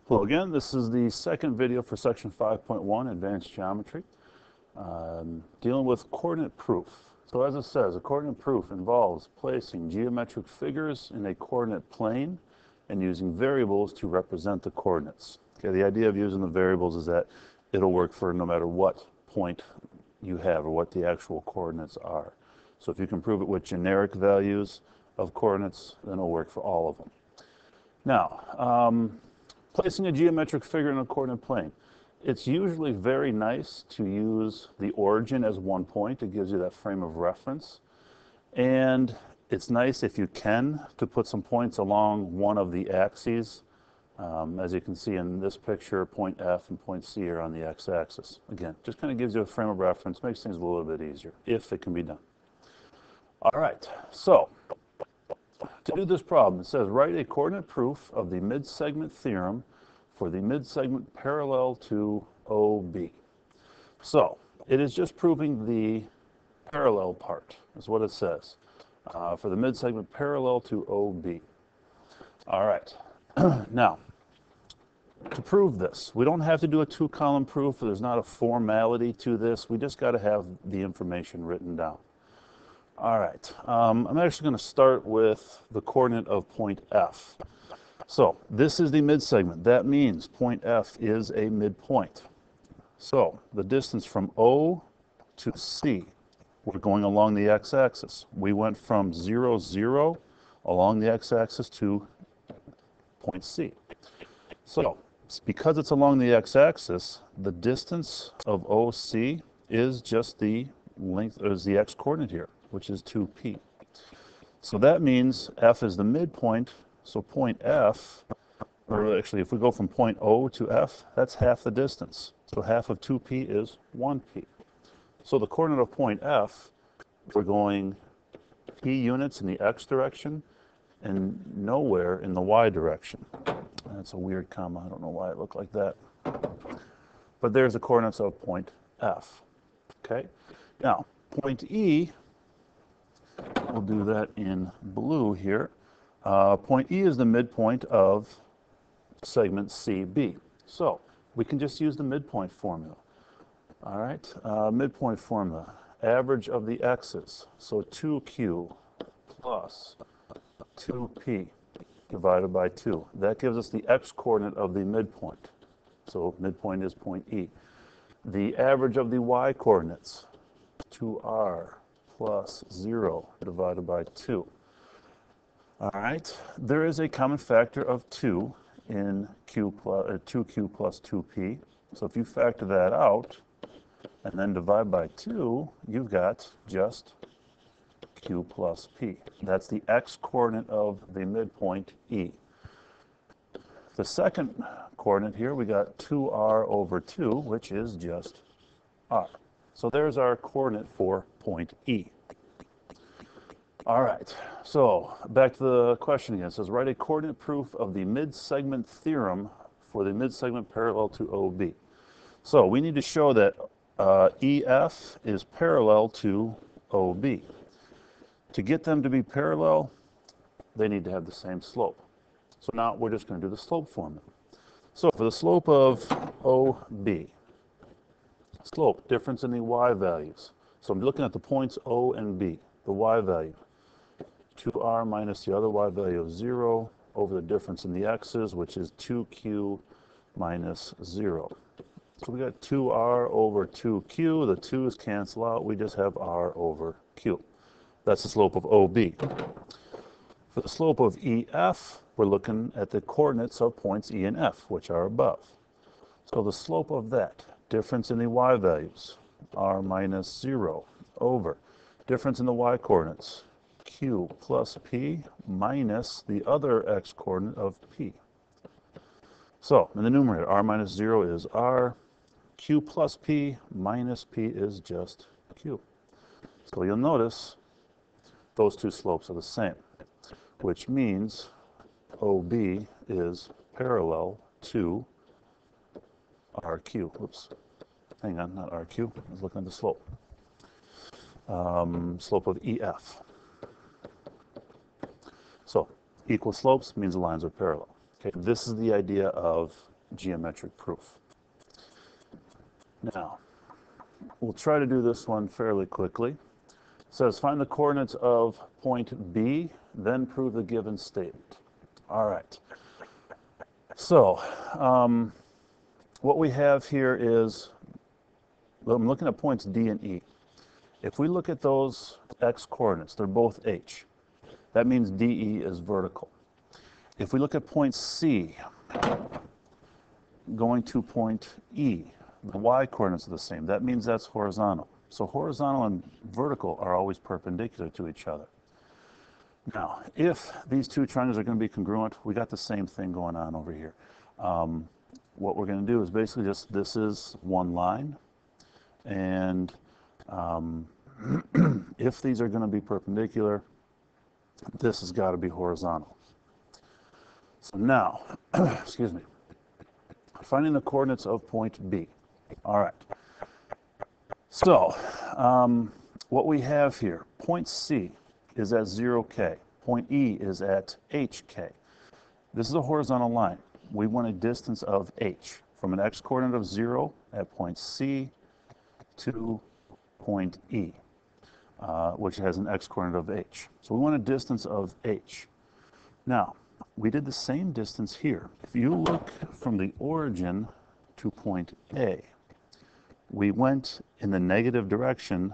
Hello again, this is the second video for section 5.1, Advanced Geometry, dealing with coordinate proof. So as it says, a coordinate proof involves placing geometric figures in a coordinate plane and using variables to represent the coordinates. Okay, the idea of using the variables is that it'll work for no matter what point you have or what the actual coordinates are. So if you can prove it with generic values of coordinates, then it'll work for all of them. Now, placing a geometric figure in a coordinate plane. It's usually very nice to use the origin as one point. It gives you that frame of reference. And it's nice if you can to put some points along one of the axes. As you can see in this picture, point F and point C are on the x-axis. Again, just kind of gives you a frame of reference, makes things a little bit easier, if it can be done. All right, so to do this problem, it says write a coordinate proof of the mid-segment theorem for the mid-segment parallel to OB. So it is just proving the parallel part, is what it says, for the mid-segment parallel to OB. All right, now, to prove this, we don't have to do a two-column proof. There's not a formality to this. We just got to have the information written down. All right, I'm actually going to start with the coordinate of point F. So this is the mid-segment. That means point F is a midpoint. So the distance from O to C, we're going along the x-axis. We went from 0, 0 along the x-axis to point C. So because it's along the x-axis, the distance of OC is just the length, or is the x-coordinate here, which is 2p. So that means F is the midpoint, so point F, or actually if we go from point O to F, that's half the distance. So half of 2p is 1p. So the coordinate of point F, we're going p units in the x direction and nowhere in the y direction. That's a weird comma, I don't know why it looked like that. But there's the coordinates of point F. Okay, now point E, we'll do that in blue here. Point E is the midpoint of segment CB. So we can just use the midpoint formula. All right, midpoint formula, average of the x's. So 2q plus 2p divided by 2. That gives us the x-coordinate of the midpoint. So midpoint is point E. The average of the y-coordinates, 2r plus 0 divided by 2. All right, there is a common factor of 2 in 2q plus 2p. So if you factor that out and then divide by 2, you've got just q plus p. That's the x-coordinate of the midpoint E. The second coordinate here, we got 2r over 2, which is just r. So there's our coordinate for point E. All right, so back to the question again. It says, write a coordinate proof of the mid-segment theorem for the mid-segment parallel to OB. So we need to show that EF is parallel to OB. To get them to be parallel, they need to have the same slope. So now we're just going to do the slope formula. So for the slope of OB, slope, difference in the y values. So I'm looking at the points O and B, the y value. 2r minus the other y value of 0 over the difference in the x's, which is 2q minus 0. So we got 2r over 2q. The 2's cancel out. We just have r over q. That's the slope of OB. For the slope of EF, we're looking at the coordinates of points E and F, which are above. So the slope of that, difference in the y values, r minus 0 over difference in the y coordinates, q plus p minus the other x coordinate of p. So in the numerator, r minus 0 is r, q plus p minus p is just q. So you'll notice those two slopes are the same, which means OB is parallel to RQ. Oops, hang on, not RQ, I was looking at the slope. Slope of EF. So equal slopes means the lines are parallel. Okay, this is the idea of geometric proof. Now, we'll try to do this one fairly quickly. It says find the coordinates of point B, then prove the given statement. All right. So, what we have here is, I'm looking at points D and E. If we look at those x coordinates, they're both h. That means DE is vertical. If we look at point C, going to point E, the y coordinates are the same. That means that's horizontal. So horizontal and vertical are always perpendicular to each other. Now, if these two triangles are going to be congruent, we got the same thing going on over here. What we're going to do is basically just, this is one line, and if these are going to be perpendicular, this has got to be horizontal. So now, excuse me, finding the coordinates of point B. All right. So, what we have here, point C is at 0K. Point E is at HK. This is a horizontal line. We want a distance of h from an x-coordinate of 0 at point C to point E, which has an x-coordinate of h. So we want a distance of h. Now, we did the same distance here. If you look from the origin to point A, we went in the negative direction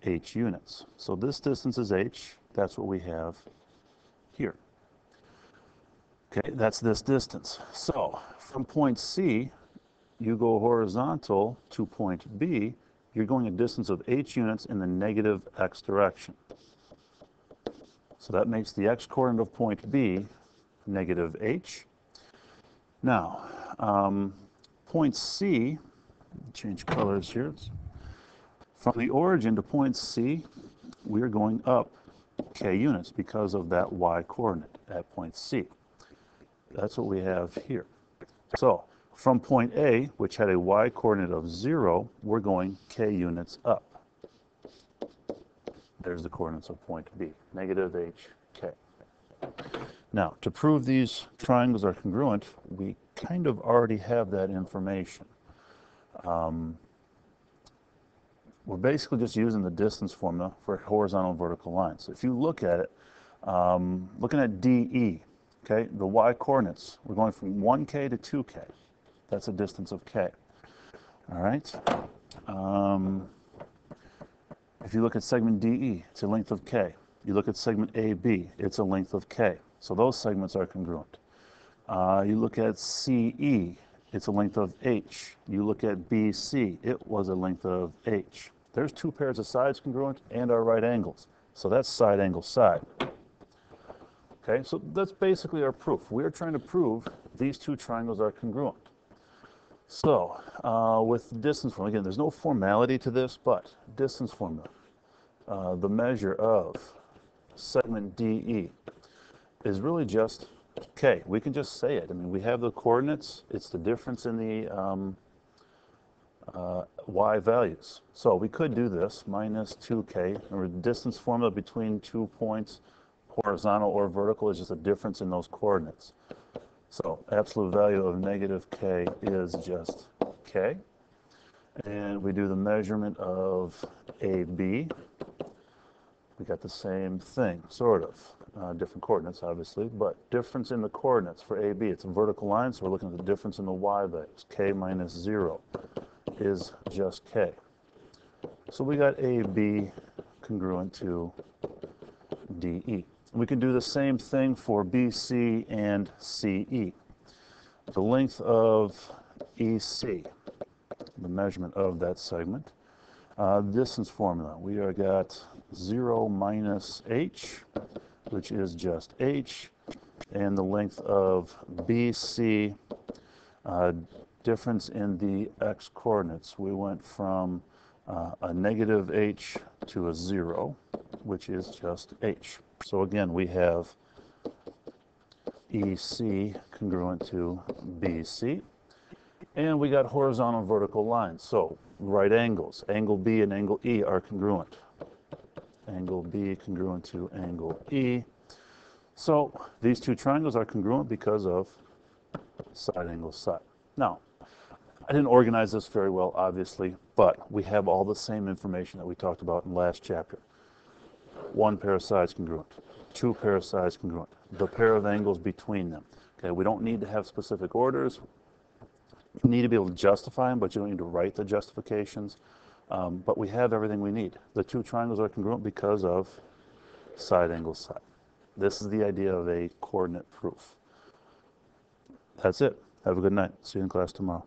h units. So this distance is h. That's what we have here. Okay, that's this distance. So from point C, you go horizontal to point B, you're going a distance of h units in the negative x direction. So that makes the x-coordinate of point B negative h. Now, point C, change colors here. From the origin to point C, we're going up k units because of that y-coordinate at point C. That's what we have here. So from point A, which had a y-coordinate of 0, we're going k units up. There's the coordinates of point B, negative h, k. Now, to prove these triangles are congruent, we kind of already have that information. We're basically just using the distance formula for horizontal and vertical lines. So if you look at it, looking at DE, okay, the y-coordinates, we're going from 1k to 2k. That's a distance of k. All right. If you look at segment DE, it's a length of k. You look at segment AB, it's a length of k. So those segments are congruent. You look at CE, it's a length of h. You look at BC, it was a length of h. There's two pairs of sides congruent and our right angles. So that's side angle side. Okay, so that's basically our proof. We're trying to prove these two triangles are congruent. So, with distance formula, again, there's no formality to this, but distance formula, the measure of segment DE is really just k. We can just say it. I mean, we have the coordinates. It's the difference in the y values. So we could do this, minus 2k. Remember, the distance formula between 2 points, horizontal or vertical, is just a difference in those coordinates. So absolute value of negative k is just k. And we do the measurement of AB. We got the same thing, sort of. Different coordinates, obviously, but difference in the coordinates for AB. It's a vertical line, so we're looking at the difference in the y values. K minus 0 is just k. So we got AB congruent to DE. We can do the same thing for BC and CE. The length of EC, the measurement of that segment. Distance formula, we are got 0 minus h, which is just h, and the length of BC, difference in the x-coordinates. We went from a negative h to a 0, which is just h. So again, we have EC congruent to BC. And we got horizontal and vertical lines. So right angles, angle B and angle E are congruent. Angle B congruent to angle E. So these two triangles are congruent because of side angle side. Now, I didn't organize this very well, obviously, but we have all the same information that we talked about in the last chapter. One pair of sides congruent, two pair of sides congruent, the pair of angles between them. Okay, we don't need to have specific orders. You need to be able to justify them, but you don't need to write the justifications. But we have everything we need. The two triangles are congruent because of side angle side. This is the idea of a coordinate proof. That's it. Have a good night. See you in class tomorrow.